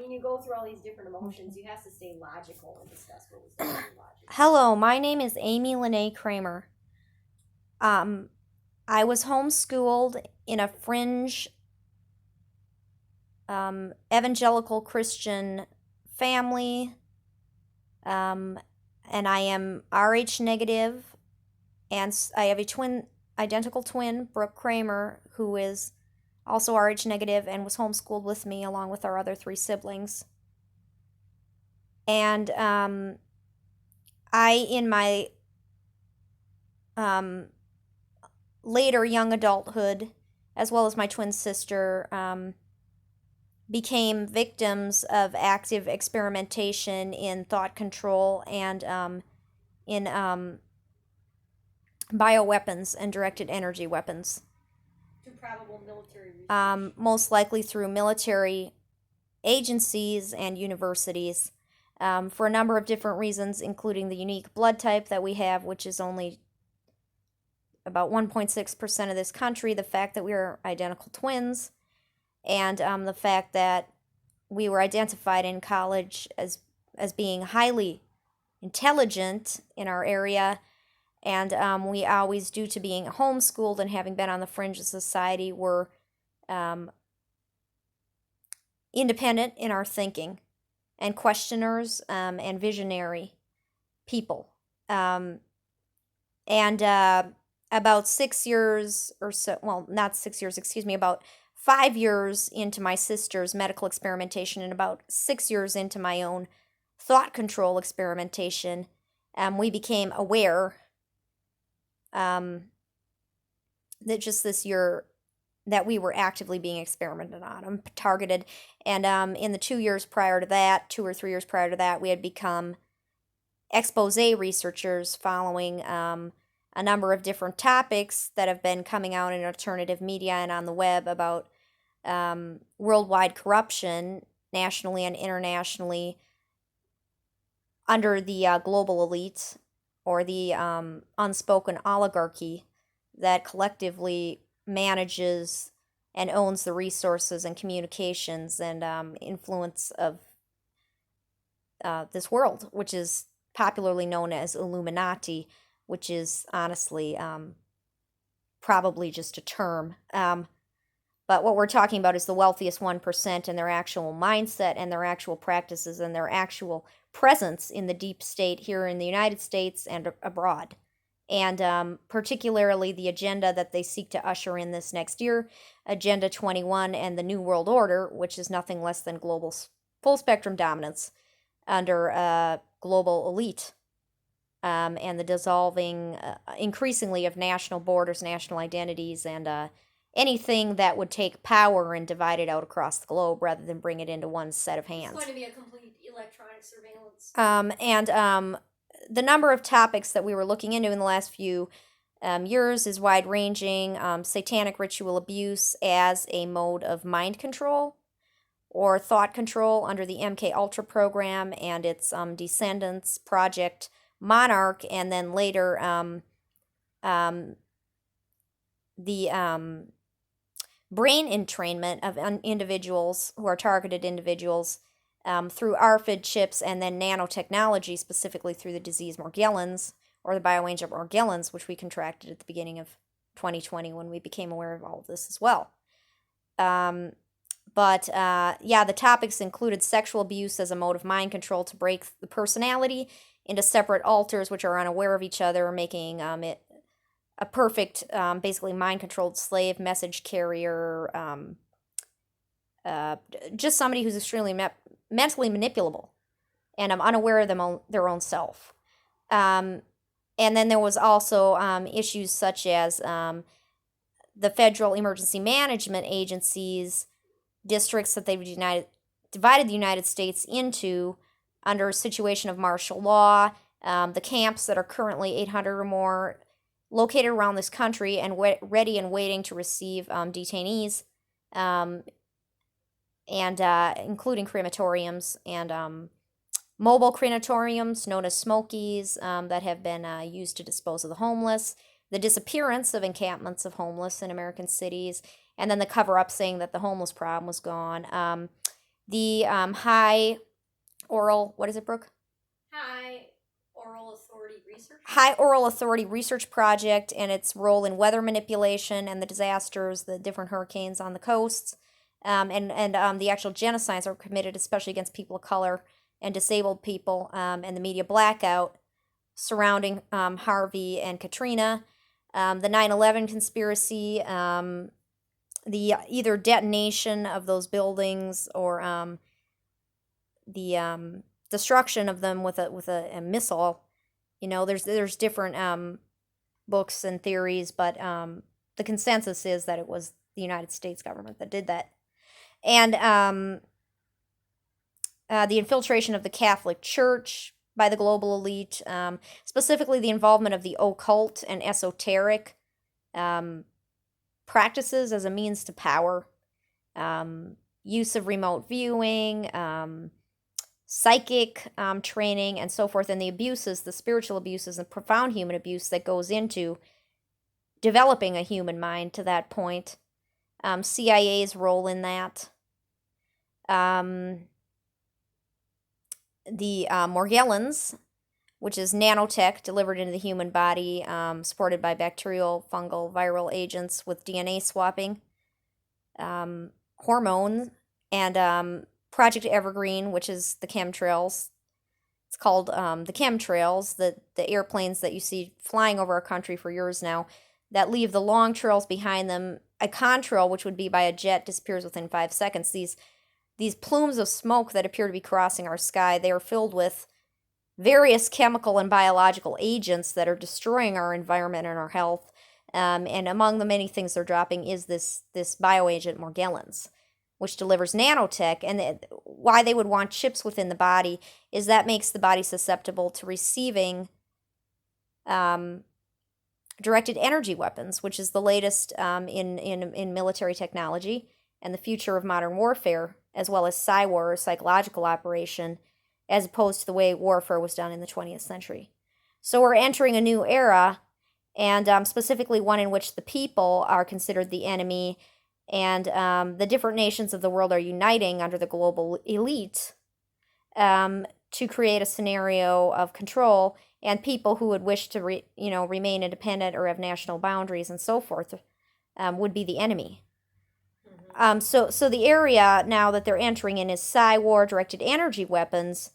mean, you go through all these different emotions. You have to stay logical and discuss what was logical. Hello, my name is Amy Lene Kramer. Um, I was homeschooled in a fringe evangelical Christian family, um, and I am Rh negative, and I have a identical twin, Brooke Kramer, who is also Rh negative and was homeschooled with me along with our other three siblings. And in my um, later young adulthood, as well as my twin sister, became victims of active experimentation in thought control and in bioweapons and directed energy weapons. Through probable military research. Most likely through military agencies and universities, for a number of different reasons, including the unique blood type that we have, which is only about 1.6% of this country, the fact that we are identical twins, and the fact that we were identified in college as being highly intelligent in our area, and we always, due to being homeschooled and having been on the fringe of society, were independent in our thinking, and questioners, and visionary people. And about 6 years or so, well, not 6 years, excuse me, about 5 years into my sister's medical experimentation and about 6 years into my own thought control experimentation, we became aware that just this year that we were actively being experimented on and targeted. And in the 2 years prior to that, 2 or 3 years prior to that, we had become expose researchers following a number of different topics that have been coming out in alternative media and on the web about worldwide corruption, nationally and internationally, under the global elite, or the unspoken oligarchy that collectively manages and owns the resources and communications and influence of this world, which is popularly known as Illuminati, which is honestly probably just a term. But what we're talking about is the wealthiest 1% and their actual mindset and their actual practices and their actual presence in the deep state here in the United States and abroad. And particularly the agenda that they seek to usher in this next year, Agenda 21, and the New World Order, which is nothing less than global full spectrum dominance under global elite, and the dissolving increasingly of national borders, national identities, and anything that would take power and divide it out across the globe rather than bring it into one set of hands. It's going to be a complete electronic surveillance. And the number of topics that we were looking into in the last few years is wide ranging. Satanic ritual abuse as a mode of mind control or thought control under the MK Ultra program and its descendants, Project Monarch, and then later the brain entrainment of individuals who are targeted individuals through ARFID chips and then nanotechnology, specifically through the disease Morgellons, or the bioagent Morgellons, which we contracted at the beginning of 2020 when we became aware of all of this as well. But the topics included sexual abuse as a mode of mind control to break the personality into separate alters which are unaware of each other, making it a perfect, basically mind-controlled slave, message carrier, just somebody who's extremely mentally manipulable and unaware of their own self. And then there was also issues such as the federal emergency management agencies, districts that they've divided the United States into under a situation of martial law, the camps that are currently 800 or more located around this country and ready and waiting to receive detainees, and including crematoriums and mobile crematoriums known as smokies that have been used to dispose of the homeless, the disappearance of encampments of homeless in American cities, and then the cover-up saying that the homeless problem was gone. the High Oral, what is it, Brooke? High Oral Authority Research. High Oral Authority Research Project and its role in weather manipulation and the disasters, the different hurricanes on the coasts, and the actual genocides are committed, especially against people of color and disabled people, and the media blackout surrounding Harvey and Katrina, the 9/11 conspiracy, the either detonation of those buildings or the destruction of them with a missile. You know, there's different books and theories, but the consensus is that it was the United States government that did that. And the infiltration of the Catholic Church by the global elite, specifically the involvement of the occult and esoteric practices as a means to power, use of remote viewing, psychic training, and so forth, and the abuses, the spiritual abuses, and profound human abuse that goes into developing a human mind to that point. CIA's role in that. The Morgellons, which is nanotech delivered into the human body, supported by bacterial, fungal, viral agents with DNA swapping, hormone, and Project Evergreen, which is the chemtrails. It's called the chemtrails, the airplanes that you see flying over our country for years now that leave the long trails behind them. A contrail, which would be by a jet, disappears within 5 seconds. These plumes of smoke that appear to be crossing our sky, they are filled with various chemical and biological agents that are destroying our environment and our health. And among the many things they're dropping is this bioagent Morgellons, which delivers nanotech. And why they would want chips within the body is that makes the body susceptible to receiving directed energy weapons, which is the latest in military technology and the future of modern warfare, as well as PSYWAR, or psychological operation, as opposed to the way warfare was done in the 20th century. So we're entering a new era, and specifically one in which the people are considered the enemy, and the different nations of the world are uniting under the global elite to create a scenario of control, and people who would wish to remain independent or have national boundaries and so forth would be the enemy. So the area now that they're entering in is PSYWAR, directed energy weapons,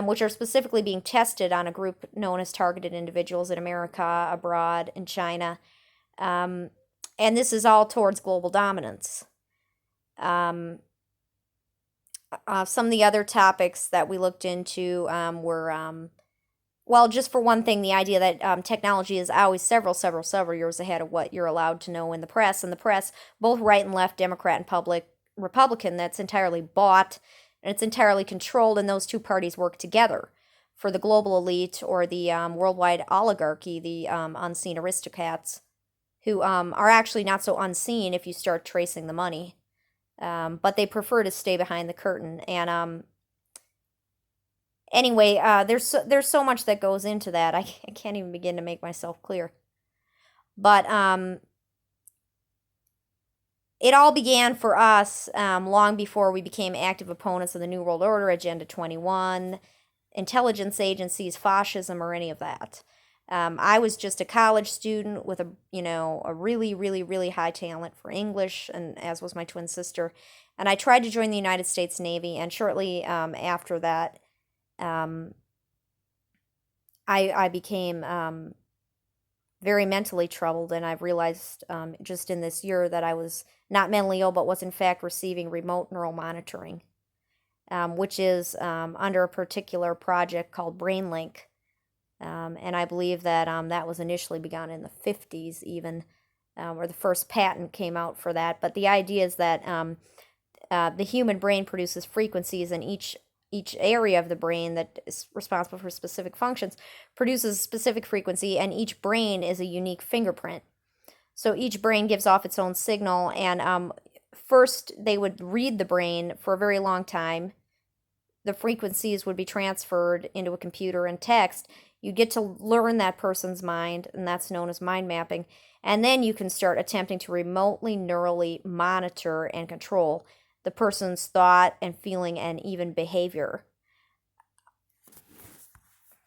which are specifically being tested on a group known as targeted individuals in America, abroad, in China. And this is all towards global dominance. Some of the other topics that we looked into were, well, just for one thing, the idea that technology is always several years ahead of what you're allowed to know in the press. And the press, both right and left, Democrat and Republican, that's entirely bought and it's entirely controlled, and those two parties work together for the global elite or the worldwide oligarchy, the unseen aristocrats, who are actually not so unseen if you start tracing the money. But they prefer to stay behind the curtain. And anyway, there's so much that goes into that. I can't even begin to make myself clear. But it all began for us long before we became active opponents of the New World Order, Agenda 21, intelligence agencies, fascism, or any of that. I was just a college student with a really, really, really high talent for English, and as was my twin sister. And I tried to join the United States Navy, and shortly after that, I became very mentally troubled, and I've realized just in this year that I was not mentally ill, but was in fact receiving remote neural monitoring, which is under a particular project called BrainLink. And I believe that that was initially begun in the 50s even, where the first patent came out for that. But the idea is that the human brain produces frequencies, and each area of the brain that is responsible for specific functions produces a specific frequency, and each brain is a unique fingerprint. So each brain gives off its own signal, and first they would read the brain for a very long time. The frequencies would be transferred into a computer and text. You get to learn that person's mind, and that's known as mind mapping. And then you can start attempting to remotely neurally monitor and control the person's thought and feeling and even behavior.